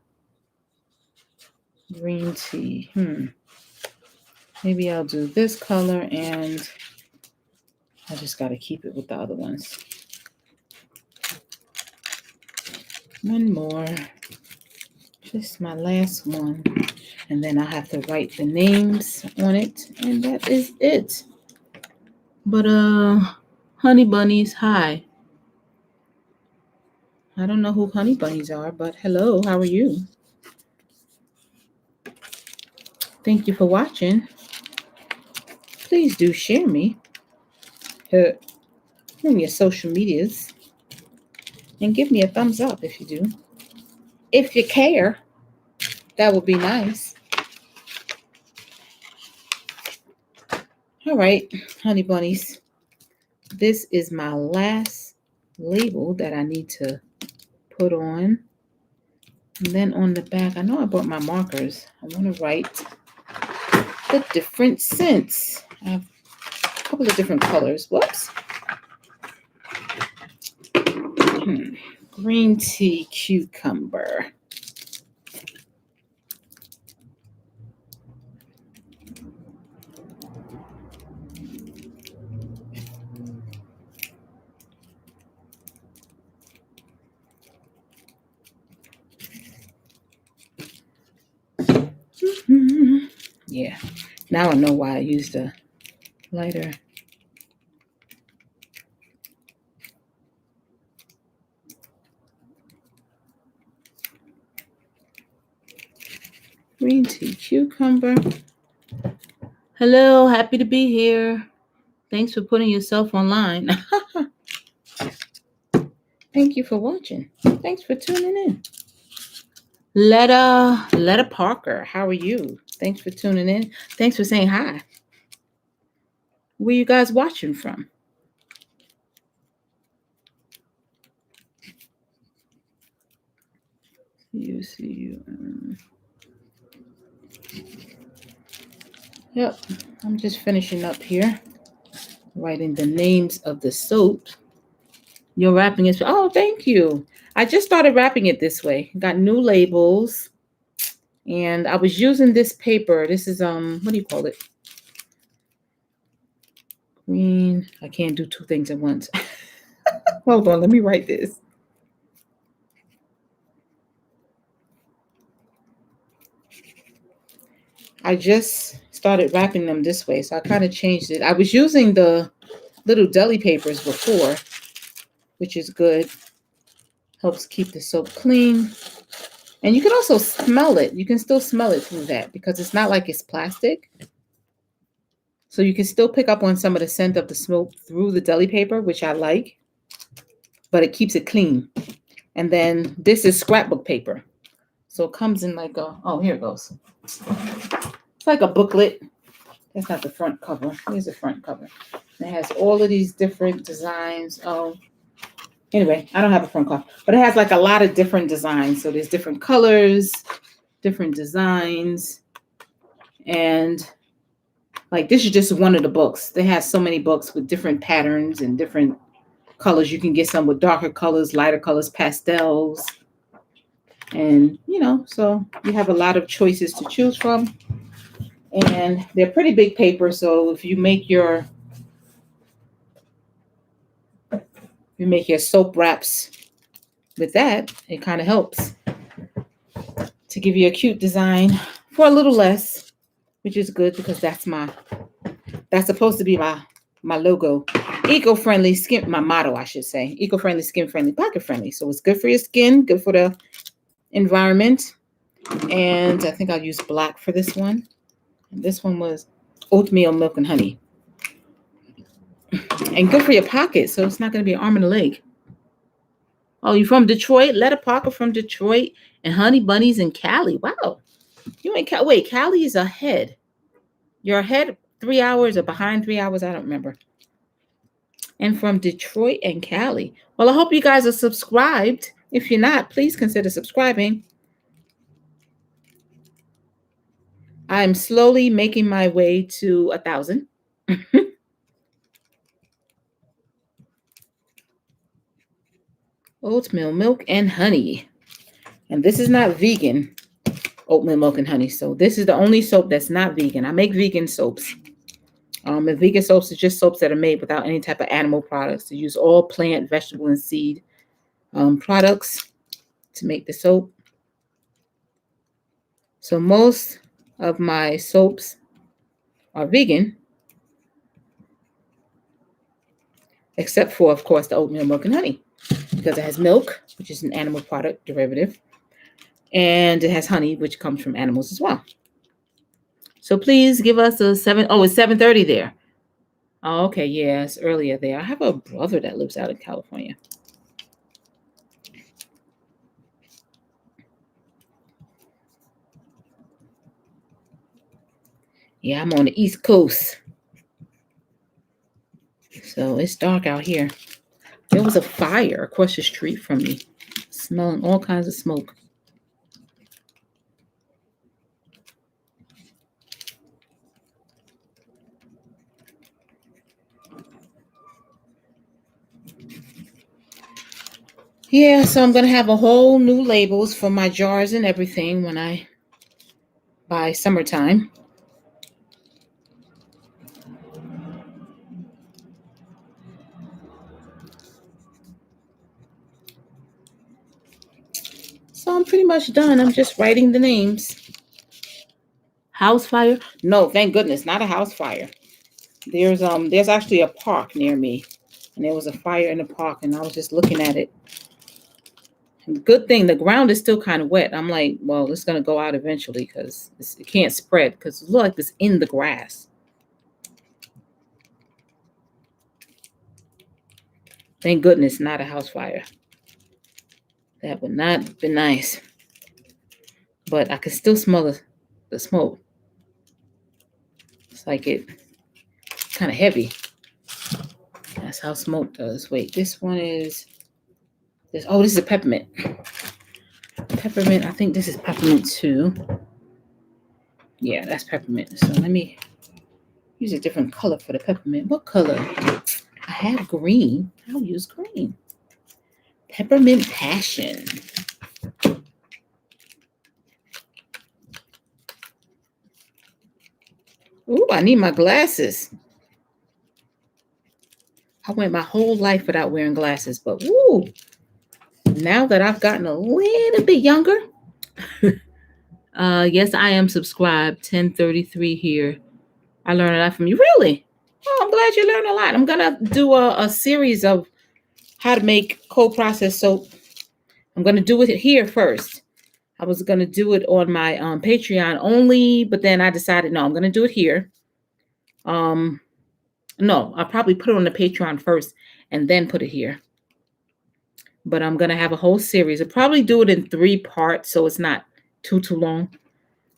Green tea. Maybe I'll do this color, and I just got to keep it with the other ones. One more. Just my last one. And then I have to write the names on it, and that is it. But honey bunnies, hi. I don't know who honey bunnies are, but hello, how are you? Thank you for watching. Please do share me on your social medias, and give me a thumbs up if you do. If you care, that would be nice. All right, honey bunnies. This is my last label that I need to put on. And then on the back, I know I brought my markers. I want to write the different scents. I have a couple of different colors. Whoops. Green tea cucumber. Yeah, now I know why I used a lighter. Green tea cucumber. Hello, happy to be here. Thanks for putting yourself online. Thank you for watching. Thanks for tuning in. Letta Parker, how are you? Thanks for tuning in. Thanks for saying hi. Where you guys watching from? See you. Yep, I'm just finishing up here, writing the names of the soap. You're wrapping it. Oh, thank you. I just started wrapping it this way. Got new labels, and I was using this paper. This is what do you call it? Green. I can't do two things at once. Hold on, let me write this. I just started wrapping them this way, so I kind of changed it. I was using the little deli papers before, which is good. Helps keep the soap clean. And you can also smell it. You can still smell it through that because it's not like it's plastic. So you can still pick up on some of the scent of the smoke through the deli paper, which I like, but it keeps it clean. And then this is scrapbook paper. So it comes in like oh, here it goes. It's like a booklet. That's not the front cover. Here's the front cover. And it has all of these different designs. Oh, anyway, I don't have a front cover, but it has like a lot of different designs. So there's different colors, different designs, and like this is just one of the books. They have so many books with different patterns and different colors. You can get some with darker colors, lighter colors, pastels. And, so you have a lot of choices to choose from. And they're pretty big paper. So if you make your soap wraps with that, it kind of helps to give you a cute design for a little less, which is good because that's supposed to be my logo. Eco-friendly skin, my motto, I should say. Eco-friendly, skin-friendly, pocket-friendly. So it's good for your skin, good for the environment. And I think I'll use black for this one. And this one was oatmeal, milk, and honey. And good for your pocket, so it's not going to be an arm and a leg. Oh, you from Detroit? Letta Parker from Detroit, and Honey Bunnies in Cali. Wow. You ain't Cali. Wait, Cali is ahead. You're ahead 3 hours or behind 3 hours. I don't remember. And from Detroit and Cali. Well, I hope you guys are subscribed. If you're not, please consider subscribing. I'm slowly making my way to 1,000. Oatmeal, milk, and honey. And this is not vegan oatmeal, milk, and honey. So this is the only soap that's not vegan. I make vegan soaps. And vegan soaps is just soaps that are made without any type of animal products. To use all plant, vegetable, and seed products to make the soap. So most of my soaps are vegan, except for, of course, the oatmeal, milk, and honey, because it has milk, which is an animal product derivative, and it has honey, which comes from animals as well. So please give us a 7. Oh, it's 7:30 there. Oh, okay, yeah, it's earlier there. I have a brother that lives out in California. Yeah, I'm on the East Coast. So it's dark out here. There was a fire across the street from me, smelling all kinds of smoke. Yeah, so I'm going to have a whole new labels for my jars and everything by summertime. So I'm pretty much done. I'm just writing the names. House fire? No, thank goodness, not a house fire. There's actually a park near me, and there was a fire in the park, and I was just looking at it. And good thing the ground is still kind of wet. I'm like, well, it's gonna go out eventually because it can't spread because it looks like it's in the grass. Thank goodness, not a house fire. That would not be nice. But I can still smell the smoke. It's like it's kind of heavy. That's how smoke does. Wait, this one is this. Oh, this is a peppermint. Peppermint. I think this is peppermint too. Yeah, that's peppermint. So let me use a different color for the peppermint. What color? I have green. I'll use green. Peppermint passion. Ooh, I need my glasses. I went my whole life without wearing glasses, but woo, now that I've gotten a little bit younger, yes, I am subscribed. 1033 here. I learned a lot from you. Really? Oh, I'm glad you learned a lot. I'm gonna do a series of how to make cold processed soap. I'm gonna do it here first. I was gonna do it on my Patreon only, but then I decided no, I'm gonna do it here. No, I'll probably put it on the Patreon first and then put it here. But I'm going to have a whole series. I'll probably do it in 3 parts so it's not too long.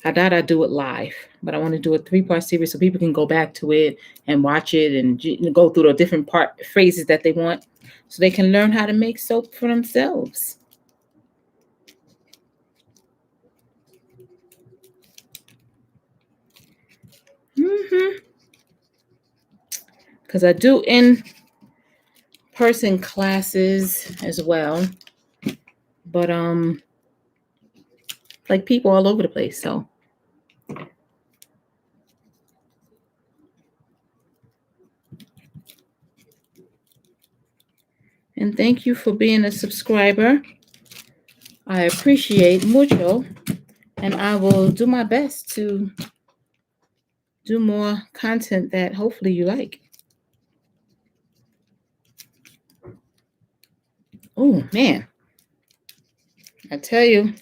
I doubt I'd do it live, but I want to do a 3-part series so people can go back to it and watch it and go through the different phrases that they want so they can learn how to make soap for themselves. Because I do in-person classes as well, but like people all over the place. So and thank you for being a subscriber. I appreciate mucho, and I will do my best to do more content that hopefully you like. Oh, man. I tell you,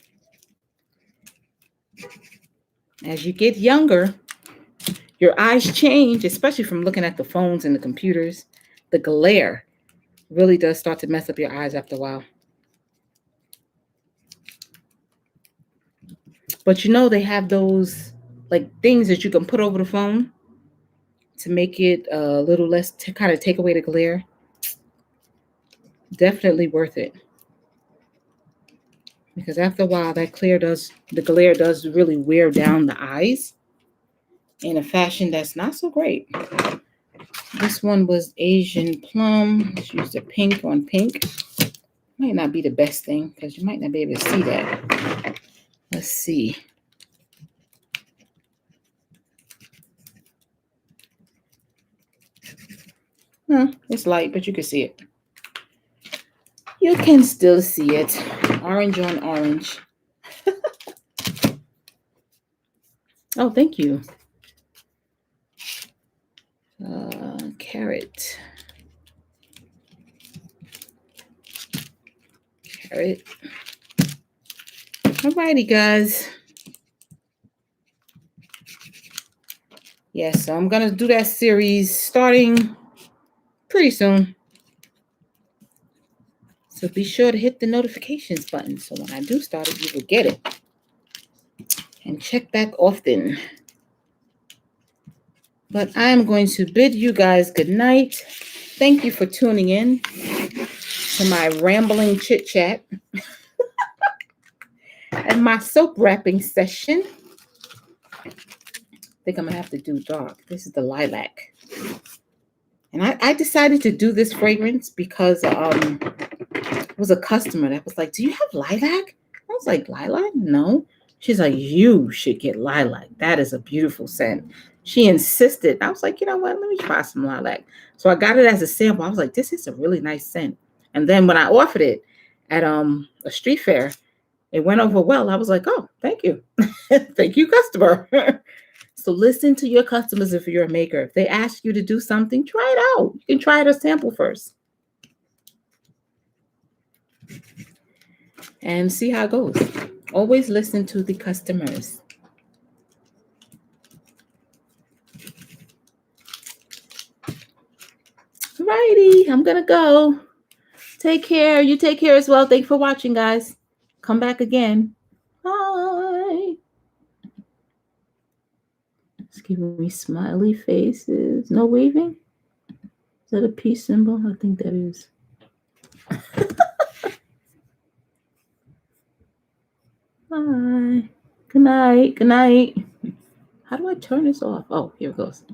as you get younger, your eyes change, especially from looking at the phones and the computers. The glare really does start to mess up your eyes after a while. But you know, they have those like things that you can put over the phone to make it a little less, to kind of take away the glare. Definitely worth it. Because after a while, the glare does really wear down the eyes in a fashion that's not so great. This one was Asian plum. Let's use the pink on pink. Might not be the best thing because you might not be able to see that. Let's see. It's light, but you can see it. You can still see it. Orange on orange. Oh, thank you. Carrot. Carrot. Alrighty, guys. Yes, so I'm going to do that series starting pretty soon. So be sure to hit the notifications button so when I do start it, you will get it. And check back often. But I am going to bid you guys good night. Thank you for tuning in to my rambling chit chat and my soap wrapping session. I think I'm going to have to do dark. This is the lilac. And I decided to do this fragrance because it was a customer that was like, do you have lilac? I was like, lilac? No. She's like, you should get lilac. That is a beautiful scent. She insisted. I was like, you know what? Let me try some lilac. So I got it as a sample. I was like, this is a really nice scent. And then when I offered it at a street fair, it went over well. I was like, oh, thank you. Thank you, customer. So listen to your customers if you're a maker. If they ask you to do something, try it out. You can try it as a sample first. And see how it goes. Always listen to the customers. Righty, I'm gonna go. Take care. You take care as well. Thank you for watching, guys. Come back again. Bye. It's giving me smiley faces. No waving? Is that a peace symbol? I think that is. Bye. Good night. Good night. How do I turn this off? Oh, here it goes.